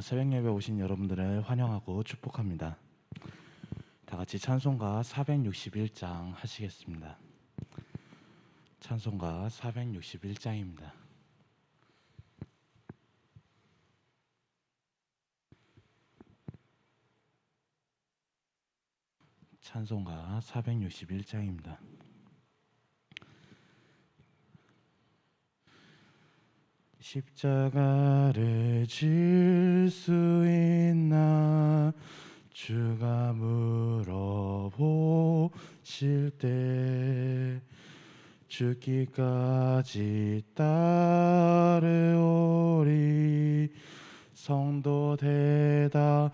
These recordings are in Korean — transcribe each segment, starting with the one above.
새벽 예배 오신 여러분들을 환영하고 축복합니다. 다 같이 찬송가 461장 하시겠습니다. 찬송가 461장입니다. 찬송가 461장입니다. 십자가를 질 수 있나 주가 물어보실 때 죽기까지 따르오리 성도 대답하였다.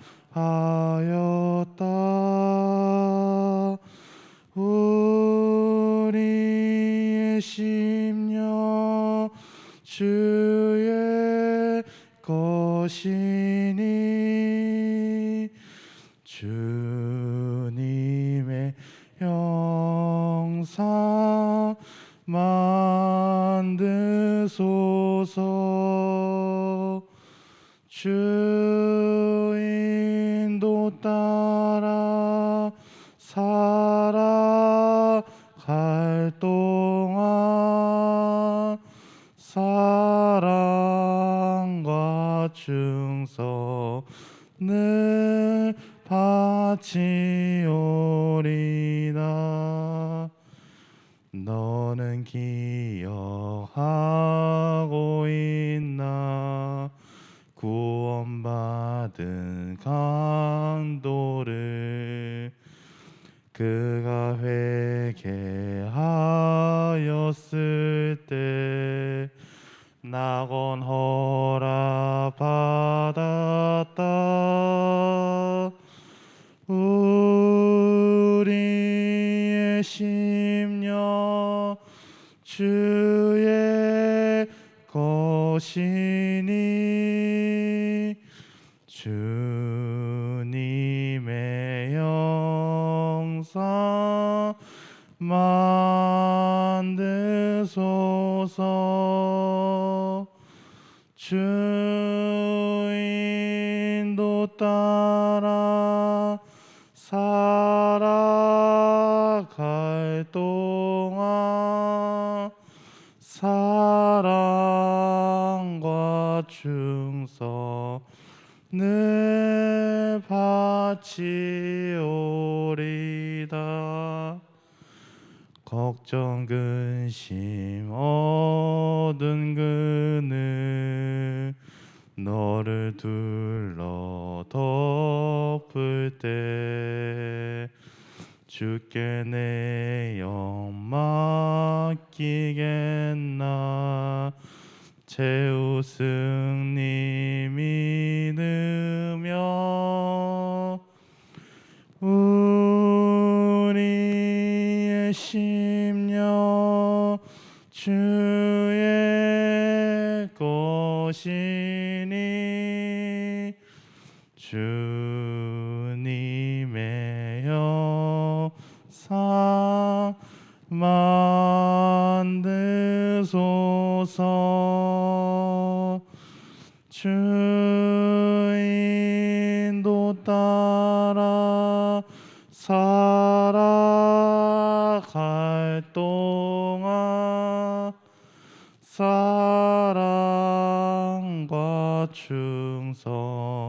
우리의 심령 주의 것이니 주님의 형상 만드소서. 주 인도 따라 살아갈 동안 사랑과 충성을 바치오리다. 너는 기억하고 있나 구원받은 강도를 그가 회개하였을 때 낙원 허락받았다. 우리의 심령 주의 것이니 주님의 형상 만드소서. 주 인도 따라 살아갈 동안 사랑과 충성을 바치오리다. 걱정 근심 얻은 그늘 너를 둘러 덮을 때 주께 내 영 맡기겠나. 최우승님 믿으며 우리의 심령 주의 것이니 주님의 형상 만드소서. 주 인도 따라 살아갈 동안 사랑과 충성을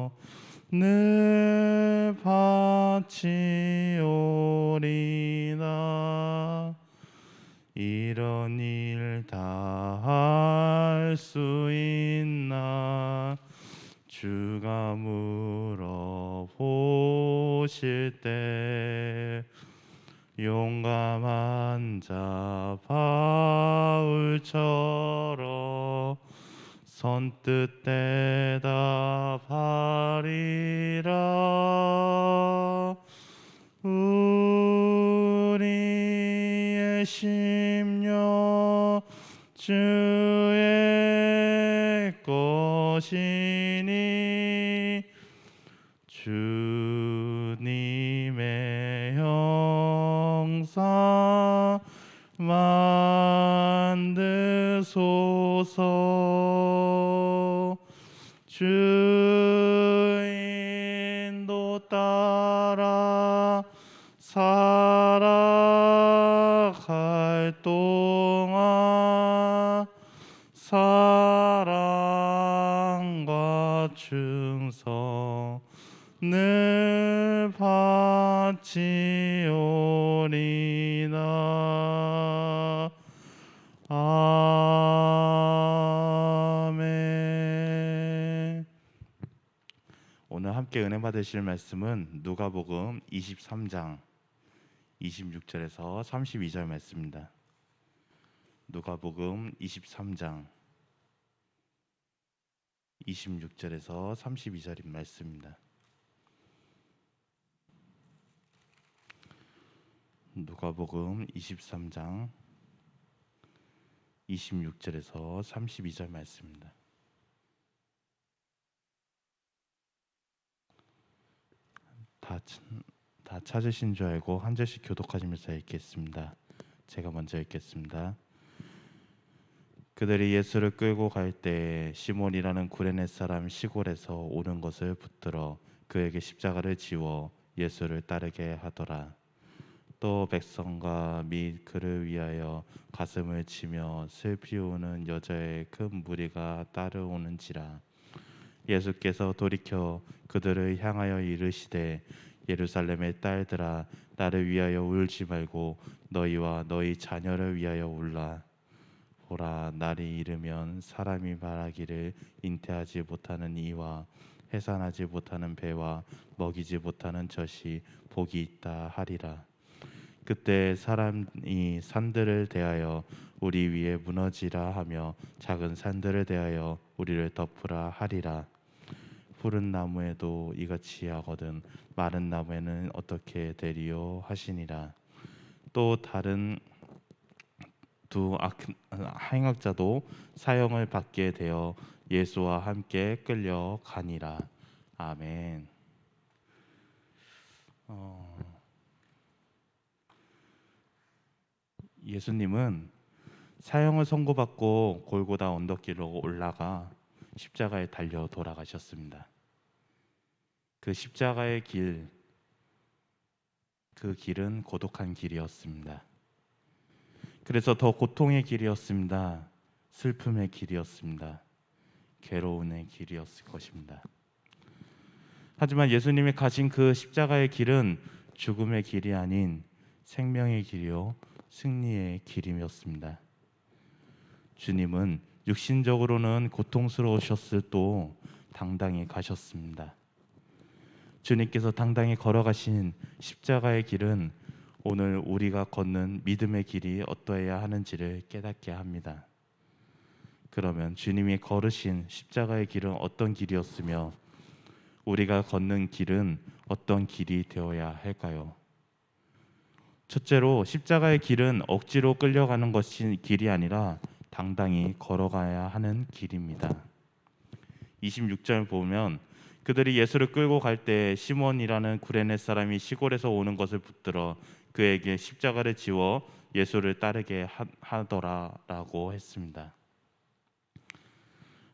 바치오리다. 이런 일 다 할 수 있나 주가 물어보실 때 용감한 자 바울처럼 선뜻 대답하리라. 우리의 심령 주의 것이니 주님의 형상 만드소서. 주 충성을 바치오리나. 아멘. 오늘 함께 은혜 받으실 말씀은 누가복음 23장 26절에서 32절 말씀입니다. 누가복음 23장 26절에서 32절인 말씀입니다. 누가복음 23장 26절에서 32절 말씀입니다. 다 찾으신 줄 알고 한 절씩 교독하시면서 읽겠습니다. 제가 먼저 읽겠습니다. 그들이 예수를 끌고 갈 때 시몬이라는 구레네 사람 시골에서 오는 것을 붙들어 그에게 십자가를 지워 예수를 따르게 하더라. 또 백성과 및 그를 위하여 가슴을 치며 슬피 우는 여자의 큰 무리가 따르오는지라. 예수께서 돌이켜 그들을 향하여 이르시되 예루살렘의 딸들아, 나를 위하여 울지 말고 너희와 너희 자녀를 위하여 울라. 보라, 날이 이르면 사람이 말하기를 잉태하지 못하는 이와 해산하지 못하는 배와 먹이지 못하는 젖이 복이 있다 하리라. 그때 사람이 산들을 대하여 우리 위에 무너지라 하며 작은 산들을 대하여 우리를 덮으라 하리라. 푸른 나무에도 이같이 하거든 마른 나무에는 어떻게 되리요 하시니라. 또 다른 두 행악자도 사형을 받게 되어 예수와 함께 끌려가니라. 아멘. 예수님은 사형을 선고받고 골고다 언덕길로 올라가 십자가에 달려 돌아가셨습니다. 그 십자가의 길, 그 길은 고독한 길이었습니다. 그래서 더 고통의 길이었습니다. 슬픔의 길이었습니다. 괴로움의 길이었을 것입니다. 하지만 예수님이 가신 그 십자가의 길은 죽음의 길이 아닌 생명의 길이요 승리의 길이었습니다. 주님은 육신적으로는 고통스러우셨어도 당당히 가셨습니다. 주님께서 당당히 걸어가신 십자가의 길은 오늘 우리가 걷는 믿음의 길이 어떠해야 하는지를 깨닫게 합니다. 그러면 주님이 걸으신 십자가의 길은 어떤 길이었으며 우리가 걷는 길은 어떤 길이 되어야 할까요? 첫째로 십자가의 길은 억지로 끌려가는 것이 길이 아니라 당당히 걸어가야 하는 길입니다. 26절 보면 그들이 예수를 끌고 갈 때 시몬이라는 구레네 사람이 시골에서 오는 것을 붙들어 그에게 십자가를 지워 예수를 따르게 하더라라고 했습니다.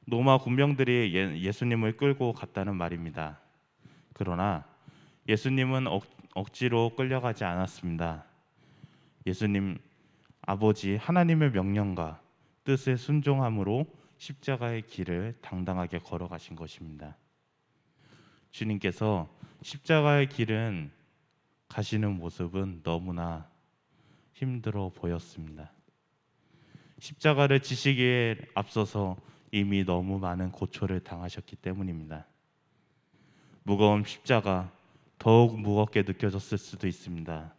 로마 군병들이 예수님을 끌고 갔다는 말입니다. 그러나 예수님은 억지로 끌려가지 않았습니다. 예수님 아버지 하나님의 명령과 뜻에 순종함으로 십자가의 길을 당당하게 걸어가신 것입니다. 주님께서 십자가의 길은 가시는 모습은 너무나 힘들어 보였습니다. 십자가를 지시기에 앞서서 이미 너무 많은 고초를 당하셨기 때문입니다. 무거운 십자가, 더욱 무겁게 느껴졌을 수도 있습니다.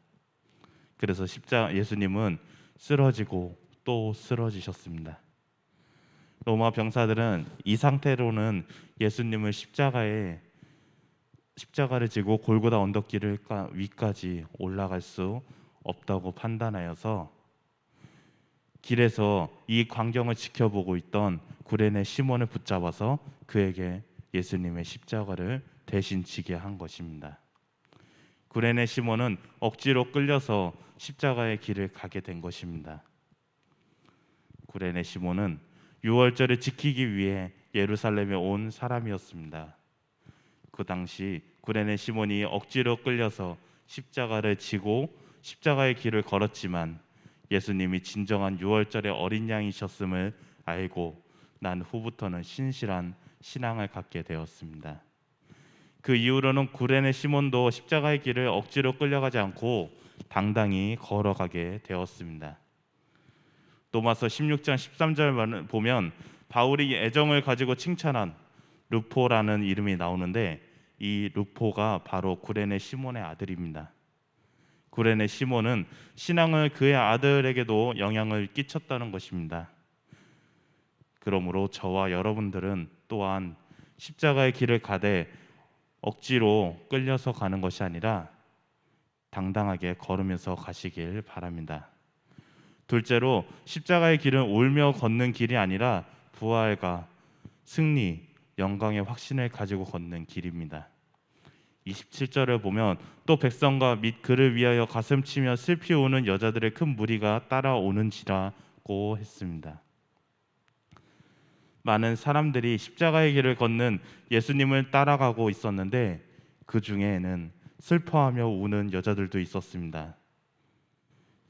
그래서 예수님은 쓰러지고 또 쓰러지셨습니다. 로마 병사들은 이 상태로는 예수님을 십자가를 지고 골고다 언덕길 위까지 올라갈 수 없다고 판단하여서 길에서 이 광경을 지켜보고 있던 구레네 시몬을 붙잡아서 그에게 예수님의 십자가를 대신 지게 한 것입니다. 구레네 시몬은 억지로 끌려서 십자가의 길을 가게 된 것입니다. 구레네 시몬은 유월절을 지키기 위해 예루살렘에 온 사람이었습니다. 그 당시 구레네 시몬이 억지로 끌려서 십자가를 지고 십자가의 길을 걸었지만 예수님이 진정한 유월절의 어린 양이셨음을 알고 난 후부터는 신실한 신앙을 갖게 되었습니다. 그 이후로는 구레네 시몬도 십자가의 길을 억지로 끌려가지 않고 당당히 걸어가게 되었습니다. 로마서 16장 13절 보면 바울이 애정을 가지고 칭찬한 루포라는 이름이 나오는데, 이 루포가 바로 구레네 시몬의 아들입니다. 구레네 시몬은 신앙을 그의 아들에게도 영향을 끼쳤다는 것입니다. 그러므로 저와 여러분들은 또한 십자가의 길을 가되 억지로 끌려서 가는 것이 아니라 당당하게 걸으면서 가시길 바랍니다. 둘째로, 십자가의 길은 울며 걷는 길이 아니라 부활과 승리, 영광의 확신을 가지고 걷는 길입니다. 27절을 보면 또 백성과 및 그를 위하여 가슴치며 슬피 우는 여자들의 큰 무리가 따라오는지라고 했습니다. 많은 사람들이 십자가의 길을 걷는 예수님을 따라가고 있었는데 그 중에는 슬퍼하며 우는 여자들도 있었습니다.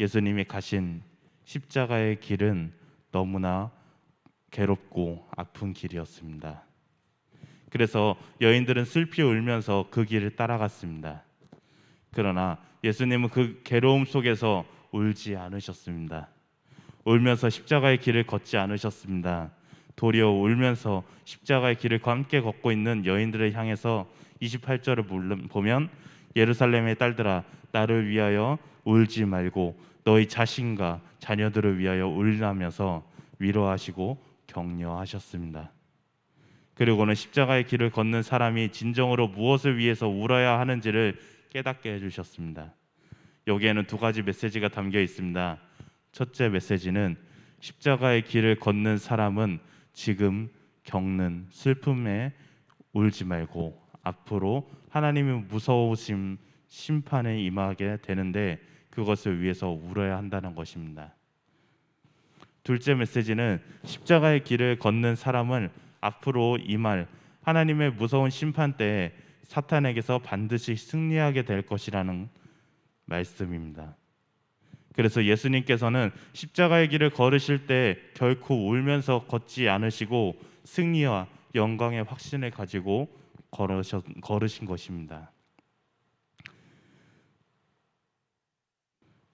예수님이 가신 십자가의 길은 너무나 괴롭고 아픈 길이었습니다. 그래서 여인들은 슬피 울면서 그 길을 따라갔습니다. 그러나 예수님은 그 괴로움 속에서 울지 않으셨습니다. 울면서 십자가의 길을 걷지 않으셨습니다. 도리어 울면서 십자가의 길을 함께 걷고 있는 여인들을 향해서 28절을 보면 예루살렘의 딸들아, 나를 위하여 울지 말고 너희 자신과 자녀들을 위하여 울라면서 위로하시고 격려하셨습니다. 그리고는 십자가의 길을 걷는 사람이 진정으로 무엇을 위해서 울어야 하는지를 깨닫게 해주셨습니다. 여기에는 두 가지 메시지가 담겨 있습니다. 첫째 메시지는 십자가의 길을 걷는 사람은 지금 겪는 슬픔에 울지 말고 앞으로 하나님의 무서우심 심판에 임하게 되는데 그것을 위해서 울어야 한다는 것입니다. 둘째 메시지는 십자가의 길을 걷는 사람은 앞으로 임할 하나님의 무서운 심판 때에 사탄에게서 반드시 승리하게 될 것이라는 말씀입니다. 그래서 예수님께서는 십자가의 길을 걸으실 때 결코 울면서 걷지 않으시고 승리와 영광의 확신을 가지고 걸으신 것입니다.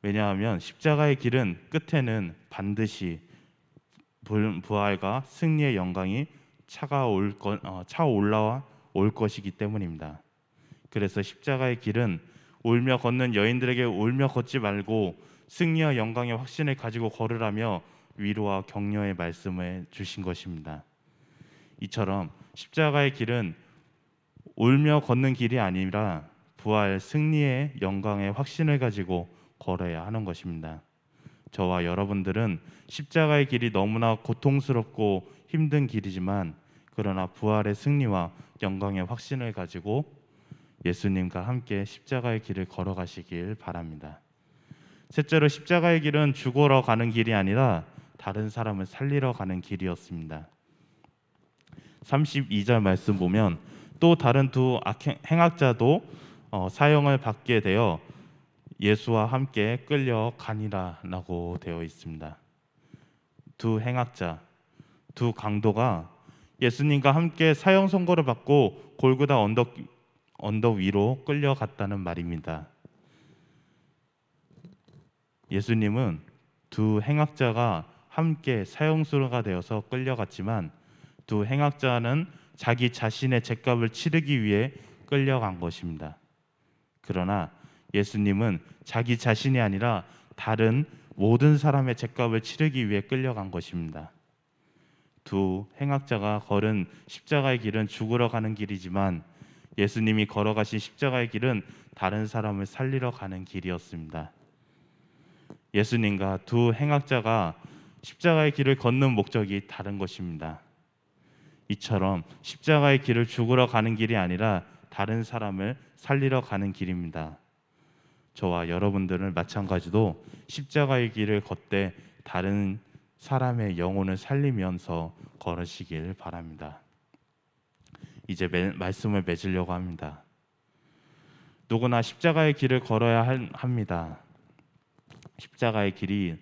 왜냐하면 십자가의 길은 끝에는 반드시 부활과 승리의 영광이 차올라와 올 것이기 때문입니다. 그래서 십자가의 길은 울며 걷는 여인들에게 울며 걷지 말고 승리와 영광의 확신을 가지고 걸으라며 위로와 격려의 말씀을 주신 것입니다. 이처럼 십자가의 길은 울며 걷는 길이 아니라 부활, 승리의 영광의 확신을 가지고 걸어야 하는 것입니다. 저와 여러분들은 십자가의 길이 너무나 고통스럽고 힘든 길이지만 그러나 부활의 승리와 영광의 확신을 가지고 예수님과 함께 십자가의 길을 걸어가시길 바랍니다. 셋째로, 십자가의 길은 죽으러 가는 길이 아니라 다른 사람을 살리러 가는 길이었습니다. 32절 말씀 보면 또 다른 두 행악자도 사형을 받게 되어 예수와 함께 끌려가니라라고 되어 있습니다. 두 행악자, 두 강도가 예수님과 함께 사형 선고를 받고 골고다 언덕 위로 끌려갔다는 말입니다. 예수님은 두 행악자가 함께 사형수가 되어서 끌려갔지만 두 행악자는 자기 자신의 죗값을 치르기 위해 끌려간 것입니다. 그러나 예수님은 자기 자신이 아니라 다른 모든 사람의 죗값을 치르기 위해 끌려간 것입니다. 두 행악자가 걸은 십자가의 길은 죽으러 가는 길이지만 예수님이 걸어가신 십자가의 길은 다른 사람을 살리러 가는 길이었습니다. 예수님과 두 행악자가 십자가의 길을 걷는 목적이 다른 것입니다. 이처럼 십자가의 길을 죽으러 가는 길이 아니라 다른 사람을 살리러 가는 길입니다. 저와 여러분들은 마찬가지로 십자가의 길을 걷되 다른 사람의 영혼을 살리면서 걸으시길 바랍니다. 이제 말씀을 맺으려고 합니다. 누구나 십자가의 길을 걸어야 합니다. 십자가의 길이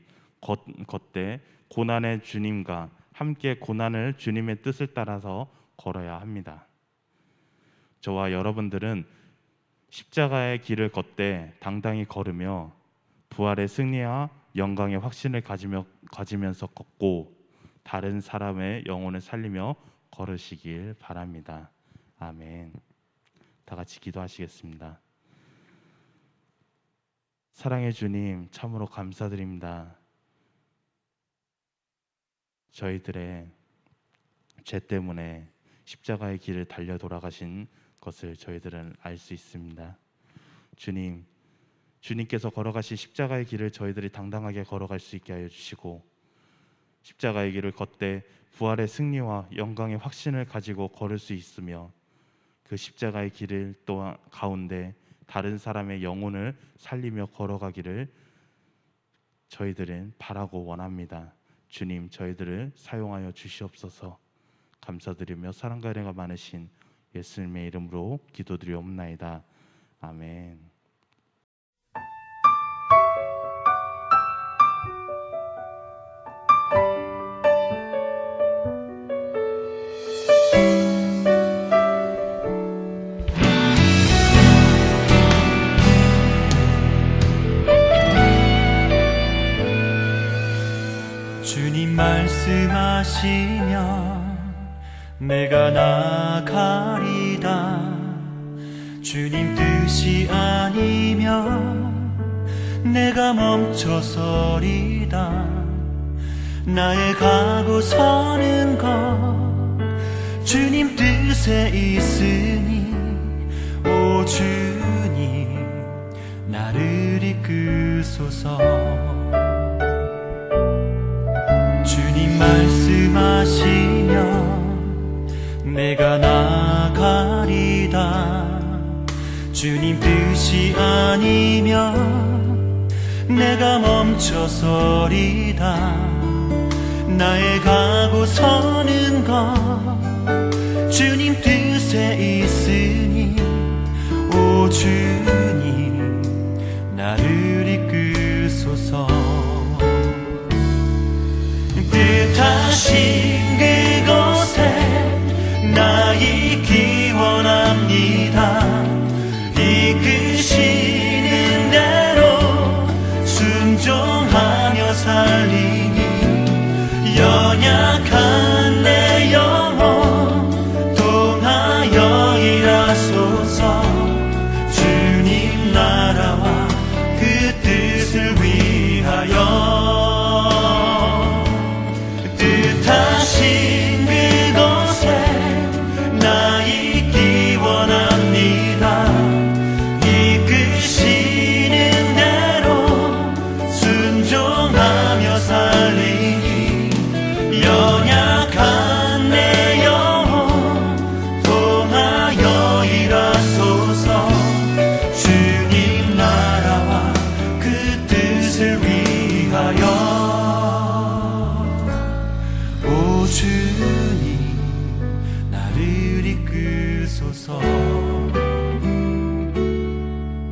걷되 고난의 주님과 함께 고난을 주님의 뜻을 따라서 걸어야 합니다. 저와 여러분들은 십자가의 길을 걷되 당당히 걸으며 부활의 승리와 영광의 확신을 가지면서 걷고 다른 사람의 영혼을 살리며 걸으시길 바랍니다. 아멘. 다 같이 기도하시겠습니다. 사랑의 주님, 참으로 감사드립니다. 저희들의 죄 때문에 십자가의 길을 달려 돌아가신 것을 저희들은 알 수 있습니다. 주님, 주님께서 걸어가신 십자가의 길을 저희들이 당당하게 걸어갈 수 있게 하여 주시고, 십자가의 길을 걷되 부활의 승리와 영광의 확신을 가지고 걸을 수 있으며, 그 십자가의 길을 또한 가운데 다른 사람의 영혼을 살리며 걸어가기를 저희들은 바라고 원합니다. 주님, 저희들을 사용하여 주시옵소서. 감사드리며 사랑과 은혜가 많으신 예수님의 이름으로 기도드리옵나이다. 아멘. 주님 말씀하시면 내가 나가리다. 주님 뜻이 아니면 내가 멈춰서리다. 나의 가고 서는 것 주님 뜻에 있으니, 오 주님 나를 이끄소서. 주님 말씀하시면 내가 나가리다. 주님 뜻이 아니면 내가 멈춰서리다. 나의 가고 서는 것 주님 뜻에 있으니, 오 주님 나를 이끄소서. 뜻하신 그곳에 나 있기 원합니다. 이끄시는 대로 순종하며 살리니, 연약한 내 영혼 통하여 일하소서. 주님 나라와 그 뜻을 위하여 뜻하신 그곳에 나 있기 원합니다. 이끄시는 대로 순종하며 살리니, 연약한 내 영혼 통하여 일하소서. 주님 나라와 그 뜻을 위하여